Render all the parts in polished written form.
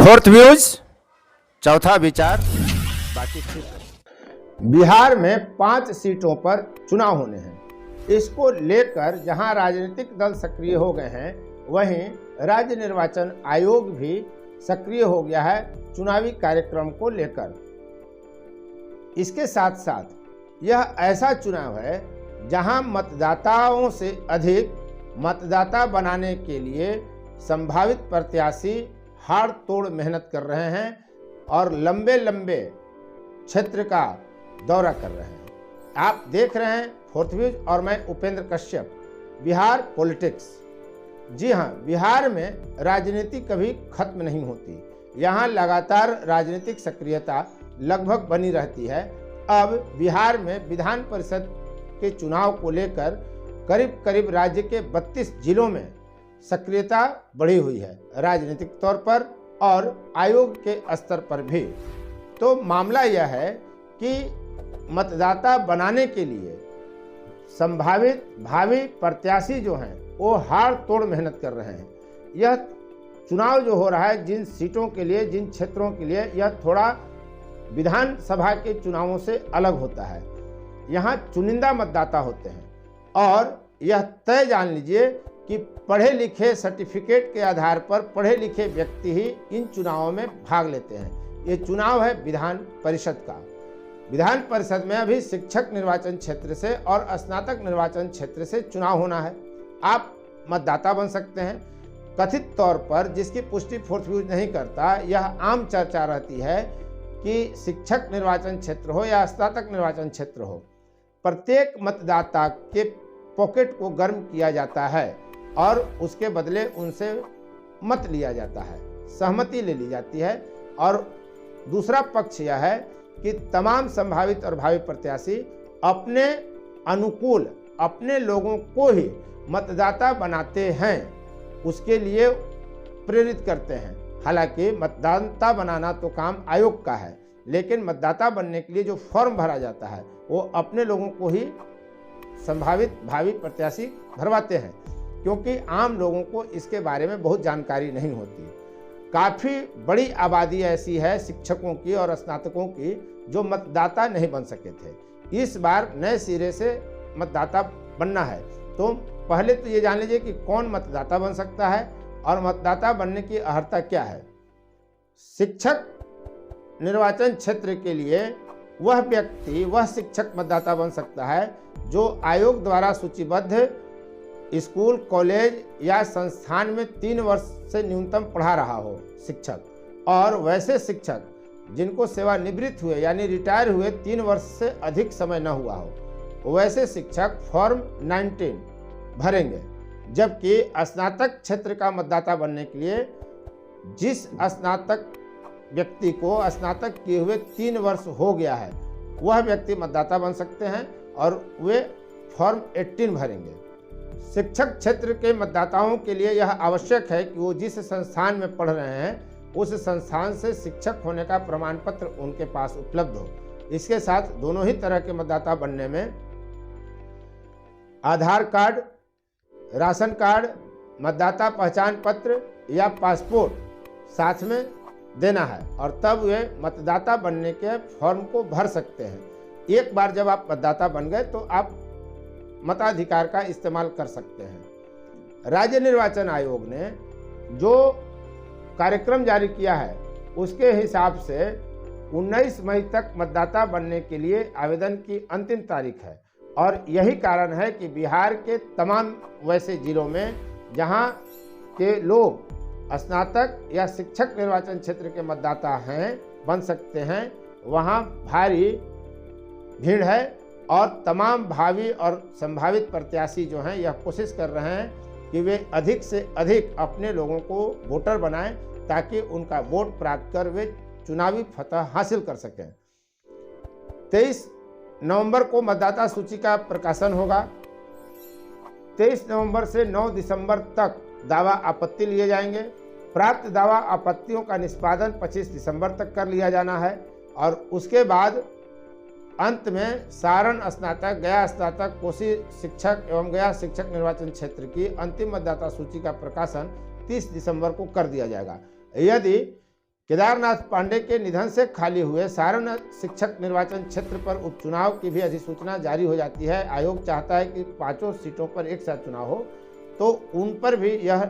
Fourth views, चौथा विचार, बाकी ठीक। बिहार में 5 सीटों पर चुनाव होने हैं। इसको लेकर जहां राजनीतिक दल सक्रिय हो गए हैं, वहीं राज्य निर्वाचन आयोग भी सक्रिय हो गया है चुनावी कार्यक्रम को लेकर। इसके साथ साथ यह ऐसा चुनाव है जहां मतदाताओं से अधिक मतदाता बनाने के लिए संभावित प्रत्याशी हाड़ तोड़ मेहनत कर रहे हैं और लंबे लंबे क्षेत्र का दौरा कर रहे हैं। आप देख रहे हैं फोर्थ व्यूज और मैं उपेंद्र कश्यप, बिहार पॉलिटिक्स। जी हाँ, बिहार में राजनीति कभी खत्म नहीं होती। यहाँ लगातार राजनीतिक सक्रियता लगभग बनी रहती है। अब बिहार में विधान परिषद के चुनाव को लेकर करीब करीब राज्य के 32 जिलों में सक्रियता बढ़ी हुई है, राजनीतिक तौर पर और आयोग के स्तर पर भी। तो मामला यह है कि मतदाता बनाने के लिए संभावित भावी प्रत्याशी जो हैं वो हाड़ तोड़ मेहनत कर रहे हैं। यह चुनाव जो हो रहा है जिन सीटों के लिए, जिन क्षेत्रों के लिए, यह थोड़ा विधानसभा के चुनावों से अलग होता है। यहाँ चुनिंदा मतदाता होते हैं और यह तय जान लीजिए कि पढ़े लिखे सर्टिफिकेट के आधार पर पढ़े लिखे व्यक्ति ही इन चुनावों में भाग लेते हैं। ये चुनाव है विधान परिषद का। विधान परिषद में अभी शिक्षक निर्वाचन क्षेत्र से और स्नातक निर्वाचन क्षेत्र से चुनाव होना है। आप मतदाता बन सकते हैं। कथित तौर पर, जिसकी पुष्टि फोर्थ व्यूज नहीं करता, यह आम चर्चा रहती है कि शिक्षक निर्वाचन क्षेत्र हो या स्नातक निर्वाचन क्षेत्र हो, प्रत्येक मतदाता के पॉकेट को गर्म किया जाता है और उसके बदले उनसे मत लिया जाता है, सहमति ले ली जाती है। और दूसरा पक्ष यह है कि तमाम संभावित और भावी प्रत्याशी अपने अनुकूल अपने लोगों को ही मतदाता बनाते हैं, उसके लिए प्रेरित करते हैं। हालांकि मतदाता बनाना तो काम आयोग का है, लेकिन मतदाता बनने के लिए जो फॉर्म भरा जाता है वो अपने लोगों को ही संभावित भावी प्रत्याशी भरवाते हैं, क्योंकि आम लोगों को इसके बारे में बहुत जानकारी नहीं होती। काफ़ी बड़ी आबादी ऐसी है शिक्षकों की और स्नातकों की जो मतदाता नहीं बन सके थे। इस बार नए सिरे से मतदाता बनना है। तो पहले तो ये जान लीजिए कि कौन मतदाता बन सकता है और मतदाता बनने की अर्हता क्या है। शिक्षक निर्वाचन क्षेत्र के लिए वह व्यक्ति, वह शिक्षक मतदाता बन सकता है जो आयोग द्वारा सूचीबद्ध स्कूल, कॉलेज या संस्थान में 3 वर्ष से न्यूनतम पढ़ा रहा हो शिक्षक, और वैसे शिक्षक जिनको सेवानिवृत्त हुए यानी रिटायर हुए 3 वर्ष से अधिक समय न हुआ हो, वैसे शिक्षक फॉर्म 19 भरेंगे। जबकि स्नातक क्षेत्र का मतदाता बनने के लिए जिस स्नातक व्यक्ति को स्नातक किए हुए 3 वर्ष हो गया है, वह व्यक्ति मतदाता बन सकते हैं और वे फॉर्म 18 भरेंगे। शिक्षक क्षेत्र के मतदाताओं के लिए यह आवश्यक है कि वो जिस संस्थान में पढ़ रहे हैं उस संस्थान से शिक्षक होने का प्रमाण पत्र उनके पास उपलब्ध हो। इसके साथ दोनों ही तरह के मतदाता बनने में आधार कार्ड, राशन कार्ड, मतदाता पहचान पत्र या पासपोर्ट साथ में देना है और तब वे मतदाता बनने के फॉर्म को भर सकते हैं। एक बार जब आप मतदाता बन गए तो आप मताधिकार का इस्तेमाल कर सकते हैं। राज्य निर्वाचन आयोग ने जो कार्यक्रम जारी किया है उसके हिसाब से 19 मई तक मतदाता बनने के लिए आवेदन की अंतिम तारीख है। और यही कारण है कि बिहार के तमाम वैसे जिलों में जहां के लोग स्नातक या शिक्षक निर्वाचन क्षेत्र के मतदाता हैं, बन सकते हैं, वहां भारी भीड़ है और तमाम भावी और संभावित प्रत्याशी जो हैं यह कोशिश कर रहे हैं कि वे अधिक से अधिक अपने लोगों को वोटर बनाएं ताकि उनका वोट प्राप्त कर वे चुनावी फतह हासिल कर सकें। 23 नवंबर को मतदाता सूची का प्रकाशन होगा। 23 नवंबर से 9 दिसंबर तक दावा आपत्ति लिए जाएंगे। प्राप्त दावा आपत्तियों का निष्पादन 25 दिसंबर तक कर लिया जाना है और उसके बाद अंत में सारण स्नातक, गया स्नातक, कोसी शिक्षक एवं गया शिक्षक निर्वाचन क्षेत्र की अंतिम मतदाता सूची का प्रकाशन 30 दिसंबर को कर दिया जाएगा। यदि केदारनाथ पांडे के निधन से खाली हुए सारण शिक्षक निर्वाचन क्षेत्र पर उपचुनाव की भी अधिसूचना जारी हो जाती है। आयोग चाहता है कि 5 सीटों पर एक साथ चुनाव हो, तो उन पर भी यह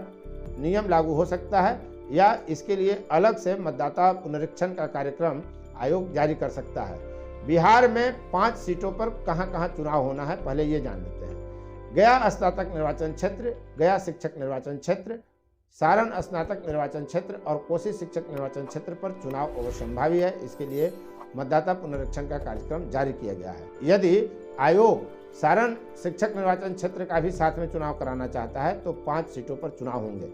नियम लागू हो सकता है या इसके लिए अलग से मतदाता पुनरीक्षण का कार्यक्रम आयोग जारी कर सकता है। बिहार में 5 सीटों पर कहां-कहां चुनाव होना है, पहले ये जान लेते हैं। गया स्नातक निर्वाचन क्षेत्र, गया शिक्षक निर्वाचन क्षेत्र, सारण स्नातक निर्वाचन क्षेत्र और कोसी शिक्षक निर्वाचन क्षेत्र पर चुनाव अवश्यंभावी है। इसके लिए मतदाता पुनरीक्षण का कार्यक्रम जारी किया गया है। यदि आयोग सारण शिक्षक निर्वाचन क्षेत्र का भी साथ में चुनाव कराना चाहता है तो 5 सीटों पर चुनाव होंगे।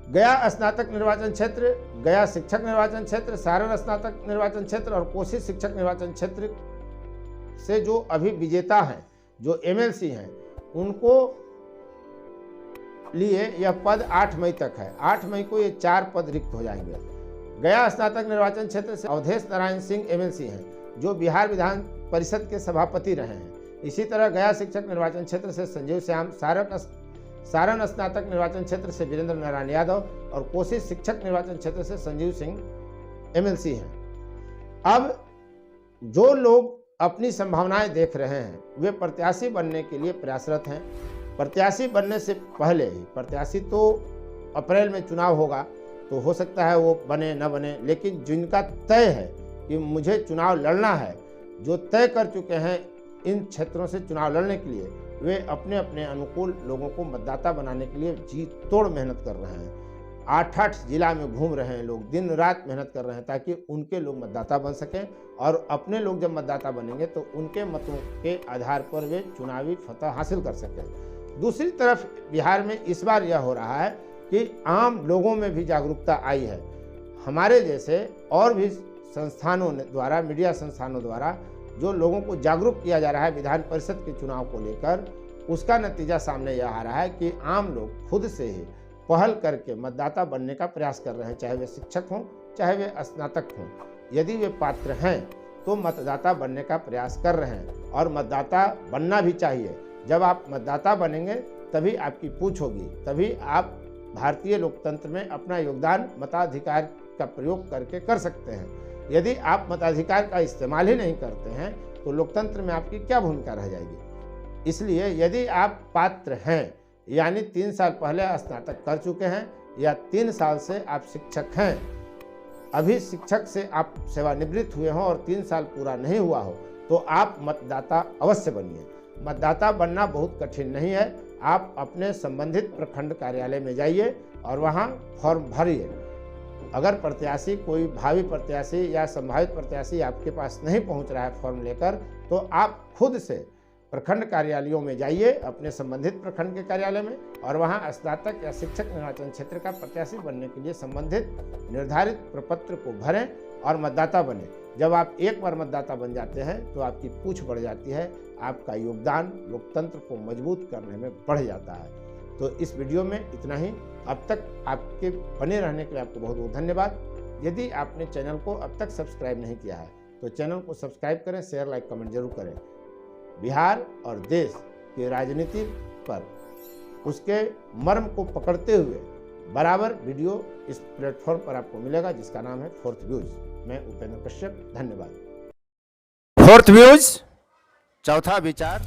गया स्नातक निर्वाचन क्षेत्र, गया शिक्षक निर्वाचन क्षेत्र, सारण स्नातक निर्वाचन क्षेत्र और कोसी शिक्षक निर्वाचन क्षेत्र से जो अभी विजेता हैं, जो एमएलसी हैं, उनको लिए यह पद 8 मई तक है। 8 मई को ये 4 पद रिक्त हो जाएंगे। गया स्नातक निर्वाचन क्षेत्र से अवधेश नारायण सिंह एमएलसी हैं, जो बिहार विधान परिषद के सभापति रहे हैं। इसी तरह गया शिक्षक निर्वाचन क्षेत्र से संजीव श्याम, सारण स्नातक निर्वाचन क्षेत्र से वीरेंद्र नारायण यादव और कोसी शिक्षक निर्वाचन क्षेत्र से संजीव सिंह एमएलसी हैं। अब जो लोग अपनी संभावनाएं देख रहे हैं वे प्रत्याशी बनने के लिए प्रयासरत हैं। प्रत्याशी बनने से पहले ही, प्रत्याशी तो अप्रैल में चुनाव होगा तो हो सकता है वो बने न बने, लेकिन जिनका तय है कि मुझे चुनाव लड़ना है, जो तय कर चुके हैं इन क्षेत्रों से चुनाव लड़ने के लिए, वे अपने अपने अनुकूल लोगों को मतदाता बनाने के लिए जी तोड़ मेहनत कर रहे हैं। 8 जिला में घूम रहे हैं लोग, दिन रात मेहनत कर रहे हैं ताकि उनके लोग मतदाता बन सकें और अपने लोग जब मतदाता बनेंगे तो उनके मतों के आधार पर वे चुनावी फतह हासिल कर सकें। दूसरी तरफ बिहार में इस बार यह हो रहा है कि आम लोगों में भी जागरूकता आई है। हमारे जैसे और भी संस्थानों द्वारा, मीडिया संस्थानों द्वारा जो लोगों को जागरूक किया जा रहा है विधान परिषद के चुनाव को लेकर, उसका नतीजा सामने यह आ रहा है कि आम लोग खुद से ही पहल करके मतदाता बनने का प्रयास कर रहे हैं, चाहे वे शिक्षक हों, चाहे वे स्नातक हों। यदि वे पात्र हैं तो मतदाता बनने का प्रयास कर रहे हैं और मतदाता बनना भी चाहिए। जब आप मतदाता बनेंगे तभी आपकी पूछ होगी, तभी आप भारतीय लोकतंत्र में अपना योगदान मताधिकार का प्रयोग करके कर सकते हैं। यदि आप मताधिकार का इस्तेमाल ही नहीं करते हैं तो लोकतंत्र में आपकी क्या भूमिका रह जाएगी। इसलिए यदि आप पात्र हैं, यानी 3 साल पहले स्नातक कर चुके हैं या 3 साल से आप शिक्षक हैं, अभी शिक्षक से आप सेवानिवृत्त हुए हों और 3 साल पूरा नहीं हुआ हो, तो आप मतदाता अवश्य बनिए। मतदाता बनना बहुत कठिन नहीं है। आप अपने संबंधित प्रखंड कार्यालय में जाइए और वहाँ फॉर्म भरिए। अगर प्रत्याशी, कोई भावी प्रत्याशी या संभावित प्रत्याशी आपके पास नहीं पहुँच रहा है फॉर्म लेकर, तो आप खुद से प्रखंड कार्यालयों में जाइए, अपने संबंधित प्रखंड के कार्यालय में, और वहाँ स्नातक या शिक्षक निर्वाचन क्षेत्र का प्रत्याशी बनने के लिए संबंधित निर्धारित प्रपत्र को भरें और मतदाता बने। जब आप एक बार मतदाता बन जाते हैं तो आपकी पूछ बढ़ जाती है, आपका योगदान लोकतंत्र को मजबूत करने में बढ़ जाता है। तो इस वीडियो में इतना ही। अब तक आपके बने रहने के लिए आपको बहुत बहुत धन्यवाद। यदि आपने चैनल को अब तक सब्सक्राइब नहीं किया है तो चैनल को सब्सक्राइब करें, शेयर, लाइक, कमेंट जरूर करें। बिहार और देश की राजनीति पर उसके मर्म को पकड़ते हुए बराबर वीडियो इस प्लेटफॉर्म पर आपको मिलेगा, जिसका नाम है फोर्थ व्यूज। मैं उपेंद्र कश्यप, धन्यवाद। फोर्थ व्यूज, चौथा विचार।